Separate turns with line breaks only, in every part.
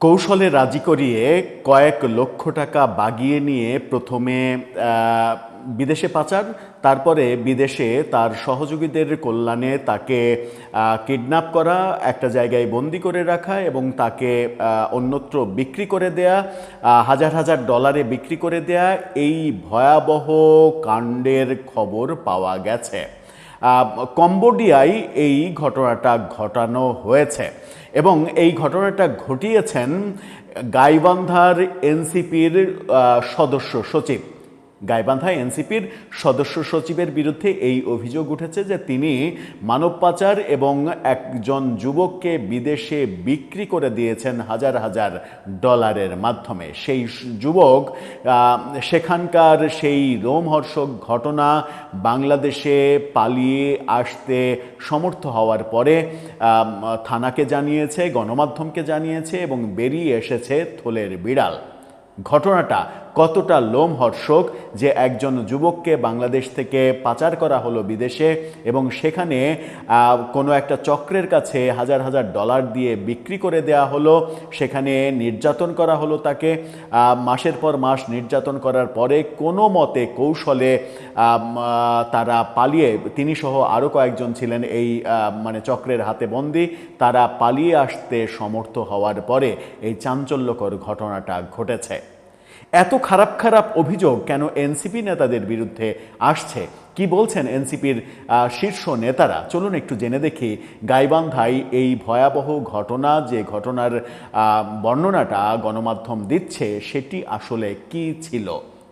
কৌশলে রাজি করিয়ে কয়েক লক্ষ টাকা বাগিয়ে নিয়ে প্রথমে বিদেশে পাচার, তারপরে বিদেশে তার সহযোগীদের কল্যাণে তাকে কিডন্যাপ করা, একটা জায়গায় বন্দি করে রাখা এবং তাকে অন্যত্র বিক্রি করে দেয়া, হাজার হাজার ডলারে বিক্রি করে দেয়া, এই ভয়াবহ কাণ্ডের খবর পাওয়া গেছে। কম্বোডিয়ায় এই ঘটনাটা ঘটানো হয়েছে এবং এই ঘটনাটা ঘটিয়েছেন গাইবান্ধার এনসিপির সদস্য সচিব। গাইবান্ধা এনসিপির সদস্য সচিবের বিরুদ্ধে এই অভিযোগ উঠেছে যে তিনি মানব পাচার এবং একজন যুবককে বিদেশে বিক্রি করে দিয়েছেন হাজার হাজার ডলারের মাধ্যমে। সেই যুবক সেখানকার সেই রোমহর্ষক ঘটনা বাংলাদেশে পালিয়ে আসতে সমর্থ হওয়ার পরে থানাকে জানিয়েছে, গণমাধ্যমকে জানিয়েছে এবং বেরিয়ে এসেছে থলের বিড়াল। ঘটনাটা কতটা লোমহর্ষক যে একজন যুবককে বাংলাদেশ থেকে পাচার করা হলো বিদেশে এবং সেখানে কোনো একটা চক্রের কাছে হাজার হাজার ডলার দিয়ে বিক্রি করে দেয়া হলো, সেখানে নির্যাতন করা হলো তাকে, মাসের পর মাস নির্যাতন করার পরে কোনো মতে কৌশলে তারা পালিয়ে, তিনি সহ আরও কয়েকজন ছিলেন এই চক্রের হাতে বন্দী, তারা পালিয়ে আসতে সমর্থ হওয়ার পরে এই চাঞ্চল্যকর ঘটনাটা ঘটেছে। এত খারাপ খারাপ অভিযোগ কেন এনসিপি নেতাদের বিরুদ্ধে আসছে? কি বলছেন এনসিপির শীর্ষ নেতারা? চলুন একটু জেনে দেখি গাইবান্ধায় এই ভয়াবহ ঘটনা, যে ঘটনার বর্ণনাটা গণমাধ্যম দিচ্ছে, সেটি আসলে কি ছিল,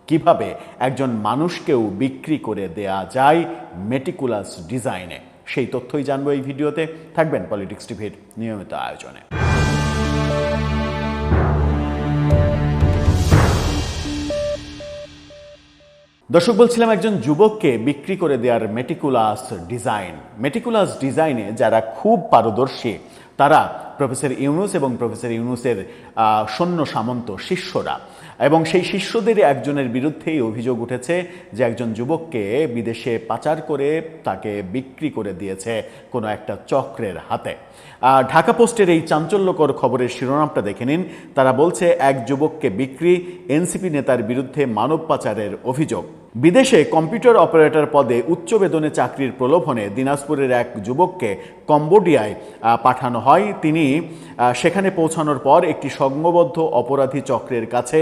কিভাবে একজন মানুষকেও বিক্রি করে দেয়া যায় মেটিকুলাস ডিজাইনে। সেই তথ্যই জানবো এই ভিডিওতে। থাকবেন পলিটিক্স টিভির নিয়মিত আয়োজনে। দর্শক, বলছিলাম একজন যুবককে বিক্রি করে দেওয়ার মেটিকুলাস ডিজাইনে যারা খুব পারদর্শী তারা প্রফেসর ইউনুস এবং প্রফেসর ইউনুসের সৈন্য সামন্ত শিষ্যরা, এবং সেই শিষ্যদের একজনের বিরুদ্ধেই অভিযোগ উঠেছে যে একজন যুবককে বিদেশে পাচার করে তাকে বিক্রি করে দিয়েছে কোনো একটা চক্রের হাতে। ঢাকা পোস্টের এই চাঞ্চল্যকর খবরের শিরোনামটা দেখে নিন। তারা বলছে, এক যুবককে বিক্রি, এনসিপি নেতার বিরুদ্ধে মানব পাচারের অভিযোগ। বিদেশে কম্পিউটার অপারেটর পদে উচ্চ বেতনে চাকরির প্রলোভনে দিনাজপুরের এক যুবককে কম্বোডিয়ায় পাঠানো হয়। তিনি সেখানে পৌঁছানোর পর একটি সংঘবদ্ধ অপরাধী চক্রের কাছে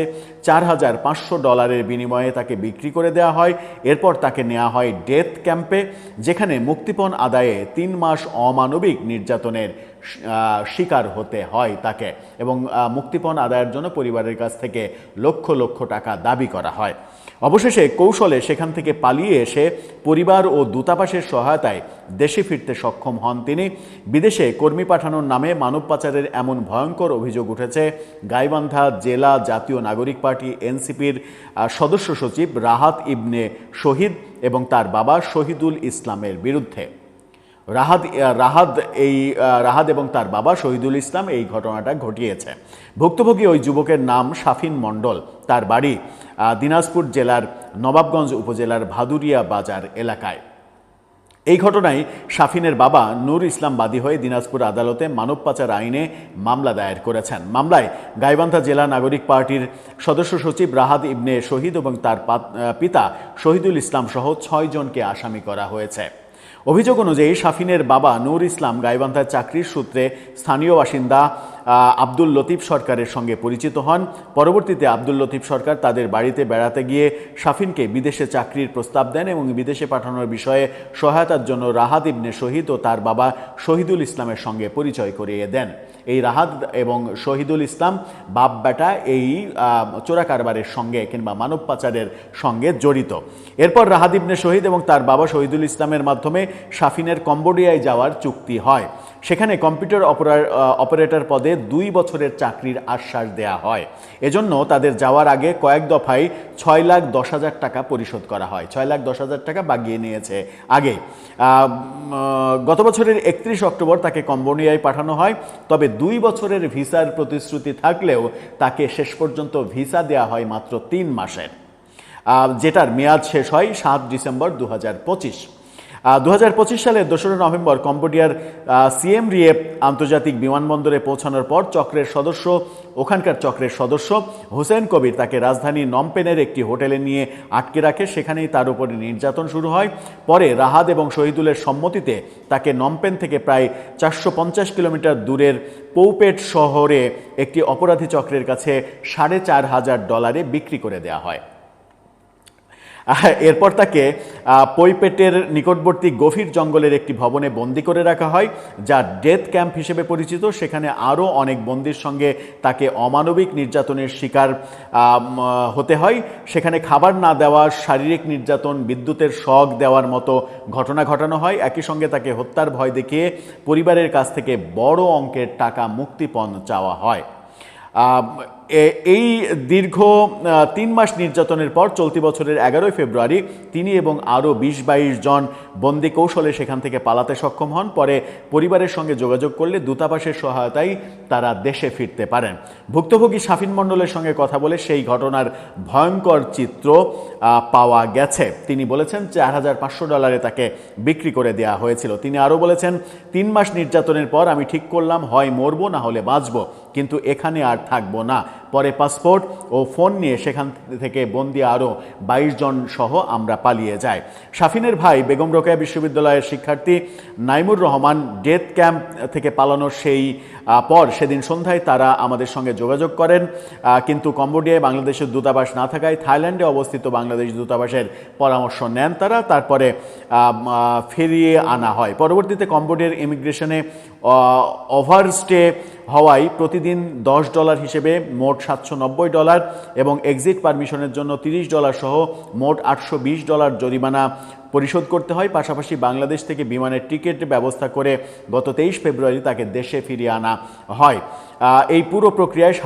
4,500 ডলারের বিনিময়ে তাকে বিক্রি করে দেওয়া হয়। এরপর তাকে নেওয়া হয় ডেথ ক্যাম্পে, যেখানে মুক্তিপণ আদায়ে 3 মাস অমানবিক নির্যাতনের শিকার হতে হয় তাকে, এবং মুক্তিপণ আদায়ের জন্য পরিবারের কাছ থেকে লক্ষ লক্ষ টাকা দাবি করা হয়। অবশেষে কৌশলে সেখান থেকে পালিয়ে এসে পরিবার ও দূতাবাসের সহায়তায় দেশে ফিরতে সক্ষম হন তিনি। বিদেশে কর্মী পাঠানোর নামে মানব পাচারের এমন ভয়ঙ্কর অভিযোগ উঠেছে গাইবান্ধা জেলা জাতীয় নাগরিক পার্টি এনসিপির সদস্য সচিব রাহাত ইবনে শহীদ এবং তার বাবা শহীদুল ইসলামের বিরুদ্ধে। রাহাত এবং তার বাবা শহীদুল ইসলাম এই ঘটনাটা ঘটিয়েছে। ভুক্তভোগী ওই যুবকের নাম শাফিন মণ্ডল, তার বাড়ি দিনাজপুর জেলার নবাবগঞ্জ উপজেলার ভাদুরিয়া বাজার এলাকায়। এই ঘটনায় শাফিনের বাবা নূর ইসলাম বাদী হয়ে দিনাজপুর আদালতে মানব পাচার আইনে মামলা দায়ের করেছেন। মামলায় গাইবান্ধা জেলা নাগরিক পার্টির সদস্য সচিব রাহাত ইবনে শহীদ এবং তার পিতা শহীদুল ইসলাম সহ 6 জনকে আসামি করা হয়েছে। অভিযোগ অনুযায়ী শাফিনের বাবা নূর ইসলাম গাইবান্ধার চাকরির সূত্রে স্থানীয় বাসিন্দা আব্দুল লতিফ সরকারের সঙ্গে পরিচিত হন। পরবর্তীতে আব্দুল লতিফ সরকার তাদের বাড়িতে বেড়াতে গিয়ে শাফিনকে বিদেশে চাকরির প্রস্তাব দেন এবং বিদেশে পাঠানোর বিষয়ে সহায়তার জন্য রাহাত ইবনে শহীদ ও তার বাবা শহীদুল ইসলামের সঙ্গে পরিচয় করিয়ে দেন। এই রাহাত এবং শহীদুল ইসলাম বাপ বেটা এই চোরা কারবারের সঙ্গে কিংবা মানব পাচারের সঙ্গে জড়িত। এরপর রাহাত ইবনে শহীদ এবং তার বাবা শহীদুল ইসলামের মাধ্যমে শাফিনের কম্বোডিয়ায় যাওয়ার চুক্তি হয়। সেখানে কম্পিউটার অপারেটর পদে 2 বছরের চাকরির আশ্বাস দেয়া হয়। এজন্য তাদের যাওয়ার আগে কয়েক দফায় 6,10,000 টাকা পরিশোধ করা হয়। 6,10,000 টাকা বাগিয়ে নিয়েছে আগে। গত বছরের 31 অক্টোবর তাকে কম্বোডিয়ায় পাঠানো হয়। তবে 2 বছরের ভিসার প্রতিশ্রুতি থাকলেও তাকে শেষ পর্যন্ত ভিসা দেয়া হয় মাত্র 3 মাসের, যেটার মেয়াদ শেষ হয় 7 ডিসেম্বর 2025। 2025 সালের 2 নভেম্বর কম্বোডিয়ার সিএম রিয়েপ আন্তর্জাতিক বিমানবন্দরে পৌঁছানোর পর ওখানকার চক্রের সদস্য হুসেন কবির তাকে রাজধানী নমপেনের একটি হোটেলে নিয়ে আটকে রাখে। সেখানেই তার উপরে নির্যাতন শুরু হয়। পরে রাহাত এবং শহীদুলের সম্মতিতে তাকে নমপেন থেকে প্রায় 450 কিলোমিটার দূরের পৌপেট শহরে একটি অপরাধী চক্রের কাছে $4,500 বিক্রি করে দেওয়া হয়। এরপর তাকে পৈপেটের নিকটবর্তী গভীর জঙ্গলের একটি ভবনে বন্দি করে রাখা হয়, যা ডেথ ক্যাম্প হিসেবে পরিচিত। সেখানে আরও অনেক বন্দির সঙ্গে তাকে অমানবিক নির্যাতনের শিকার হতে হয়। সেখানে খাবার না দেওয়া, শারীরিক নির্যাতন, বিদ্যুতের শক দেওয়ার মতো ঘটনা ঘটানো হয়। একই সঙ্গে তাকে হত্যার ভয় দেখিয়ে পরিবারের কাছ থেকে বড় অঙ্কের টাকা মুক্তিপণ চাওয়া হয়। এই দীর্ঘ 3 মাস নির্যাতনের পর চলতি বছরের 11 ফেব্রুয়ারি তিনি এবং আরও 20-22 জন বন্দি কৌশলে সেখান থেকে পালাতে সক্ষম হন। পরে পরিবারের সঙ্গে যোগাযোগ করলে দূতাবাসের সহায়তায় তারা দেশে ফিরতে পারেন। ভুক্তভোগী শাফিন মণ্ডলের সঙ্গে কথা বলে সেই ঘটনার ভয়ঙ্কর চিত্র পাওয়া গেছে। তিনি বলেছেন $4,500 তাকে বিক্রি করে দেওয়া হয়েছিল। তিনি আরও বলেছেন, 3 মাস নির্যাতনের পর আমি ঠিক করলাম হয় মরবো না হলে বাঁচবো, কিন্তু এখানে আর থাকবো না। পরে পাসপোর্ট ও ফোন নিয়ে সেখান থেকে বন্দি আরও 22 জন সহ আমরা পালিয়ে যাই। শাফিনের ভাই বেগম রোকেয়া বিশ্ববিদ্যালয়ের শিক্ষার্থী নাইমুর রহমান ডেথ ক্যাম্প থেকে পালানোর সেদিন সন্ধ্যায় তারা আমাদের সঙ্গে যোগাযোগ করেন, কিন্তু কম্বোডিয়ায় বাংলাদেশের দূতাবাস না থাকায় থাইল্যান্ডে অবস্থিত বাংলাদেশ দূতাবাসের পরামর্শ নেন তারা। তারপরে ফিরিয়ে আনা হয়। পরবর্তীতে কম্বোডিয়ার ইমিগ্রেশনে ওভারস্টে হওয়ায় প্রতিদিন $10 হিসেবে মোট $790 এবং এক্সিট পারমিশনের জন্য $30 সহ মোট $820 জরিমানা পরিশোধ করতে হয়। পাশাপাশি বাংলাদেশ থেকে বিমানের টিকিট ব্যবস্থা করে গত 23 ফেব্রুয়ারি তাকে দেশে ফিরিয়ে আনা হয়। এই পুরো প্রক্রিয়ায়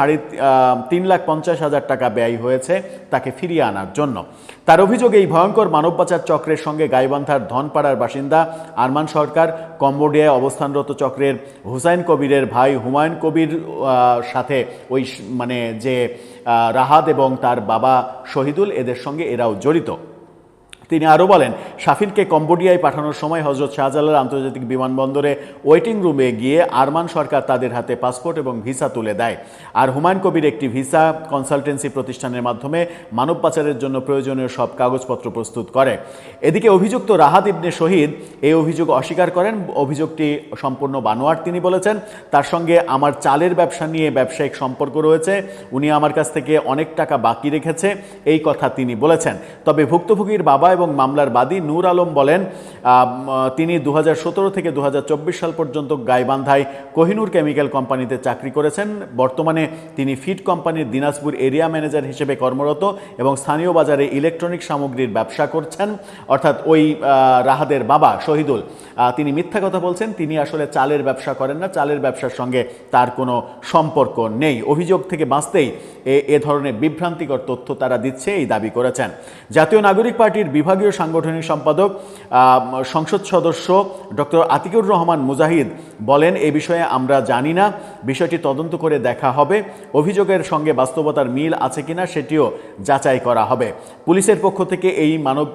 $3,50,000 ব্যয় হয়েছে তাকে ফিরিয়ে আনার জন্য। তার অভিযোগ, এই ভয়ঙ্কর মানব পাচার চক্রের সঙ্গে গাইবান্ধার ধনপাড়ার বাসিন্দা আরমান সরকার কম্বোডিয়ায় অবস্থানরত চক্রের হুসাইন কবিরের ভাই হুমায়ুন কবির সাথে ওই যে রাহাত এবং তার বাবা শহীদুল, এদের সঙ্গে এরাও জড়িত। তিনি আরও বলেন, শাফিনকে কম্বোডিয়ায় পাঠানোর সময় হজরত শাহজালাল আন্তর্জাতিক বিমানবন্দরে ওয়েটিং রুমে গিয়ে আরমান সরকার তাদের হাতে পাসপোর্ট এবং ভিসা তুলে দেয়। আর হুমায়ুন কবির একটি ভিসা কনসালটেন্সি প্রতিষ্ঠানের মাধ্যমে মানব পাচারের জন্য প্রয়োজনীয় সব কাগজপত্র প্রস্তুত করে। এদিকে অভিযুক্ত রাহাত ইবনে শহীদ এই অভিযোগ অস্বীকার করেন। অভিযোগটি সম্পূর্ণ বানোয়াট তিনি বলেছেন। তার সঙ্গে আমার চালের ব্যবসা নিয়ে ব্যবসায়িক সম্পর্ক রয়েছে, উনি আমার কাছ থেকে অনেক টাকা বাকি রেখেছে, এই কথা তিনি বলেছেন। তবে ভুক্তভোগীর বাবা এবং মামলার বাদী নূর আলম বলেন, তিনি 2017 থেকে 2024 সাল পর্যন্ত গাইবান্ধায় কোহিনুর কেমিক্যাল কোম্পানিতে চাকরি করেছেন। বর্তমানে তিনি ফিড কোম্পানির দিনাজপুর এরিয়া ম্যানেজার হিসেবে কর্মরত এবং স্থানীয় বাজারে ইলেকট্রনিক সামগ্রীর ব্যবসা করছেন। অর্থাৎ ওই রাহাদের বাবা শহীদুল তিনি মিথ্যা কথা বলছেন, তিনি আসলে চালের ব্যবসা করেন না, চালের ব্যবসার সঙ্গে তার কোনো সম্পর্ক নেই। অভিযোগ থেকে বাঁচতেই এ ধরনের বিভ্রান্তিকর তথ্য তারা দিচ্ছে, এই দাবি করেছেন। জাতীয় নাগরিক পার্টির বিভাগীয় সাংগঠনিক সম্পাদক সংসদ সদস্য ডক্টর আতিকুর রহমান মুজাহিদ বলেন, এই বিষয়ে আমরা জানি না, বিষয়টি তদন্ত করে দেখা হবে। অভিযোগের সঙ্গে বাস্তবতার মিল আছে কিনা সেটিও যাচাই করা হবে। পুলিশের পক্ষ থেকে এই মানব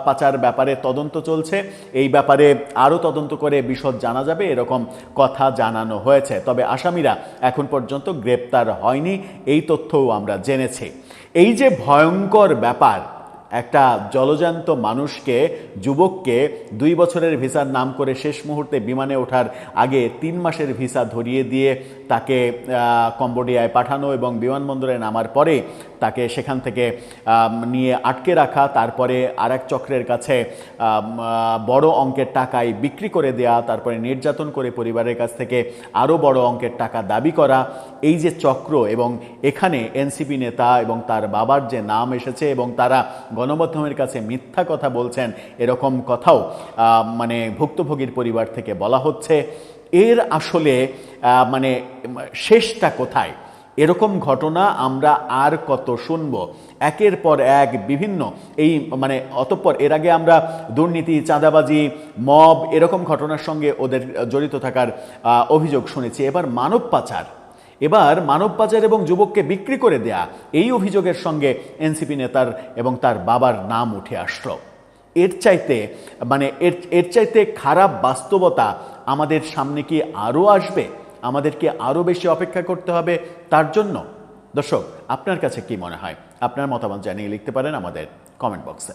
পাচার ব্যাপারে তদন্ত চলছে, এই ব্যাপারে আরও তদন্ত করে বিশদ জানা যাবে, এরকম কথা জানানো হয়েছে। তবে আসামিরা এখন পর্যন্ত গ্রেপ্তার হয়নি, এই তথ্যও আমরা জেনেছি। এই যে ভয়ঙ্কর ব্যাপার, একটা জলজান্ত মানুষকে, যুবককে 2 বছরের ভিসার নাম করে শেষ মুহূর্তে বিমানে ওঠার আগে 3 মাসের ভিসা ধরিয়ে দিয়ে তাকে কম্বোডিয়ায় পাঠানো এবং বিমানবন্দরে নামার পরে তাকে সেখান থেকে নিয়ে আটকে রাখা, তারপরে আরেক চক্রের কাছে বড় অঙ্কের টাকায় বিক্রি করে দেয়া, তারপরে নির্যাতন করে পরিবারের কাছ থেকে আরও বড় অঙ্কের টাকা দাবি করা, এই যে চক্র, এবং এখানে এনসিপি নেতা এবং তার বাবার যে নাম এসেছে এবং তারা গণমাধ্যমের কাছে মিথ্যা কথা বলছেন, এরকম কথাও ভুক্তভোগীর পরিবার থেকে বলা হচ্ছে। এর আসলে শেষটা কোথায়? এরকম ঘটনা আমরা আর কত শুনব? একের পর এক বিভিন্ন অতঃপর এর আগে আমরা দুর্নীতি, চাঁদাবাজি, মব এরকম ঘটনার সঙ্গে ওদের জড়িত থাকার অভিযোগ শুনেছি। এবার মানব পাচার এবং যুবককে বিক্রি করে দেয়া, এই অভিযোগের সঙ্গে এনসিপি নেতার এবং তার বাবার নাম উঠে আসলো। এর চাইতে এর চাইতে খারাপ বাস্তবতা আমাদের সামনে কি আরও আসবে? আমাদেরকে আরও বেশি অপেক্ষা করতে হবে তার জন্য? দর্শক, আপনার কাছে কি মনে হয়? আপনার মতামত জানিয়ে লিখতে পারেন আমাদের কমেন্ট বক্সে।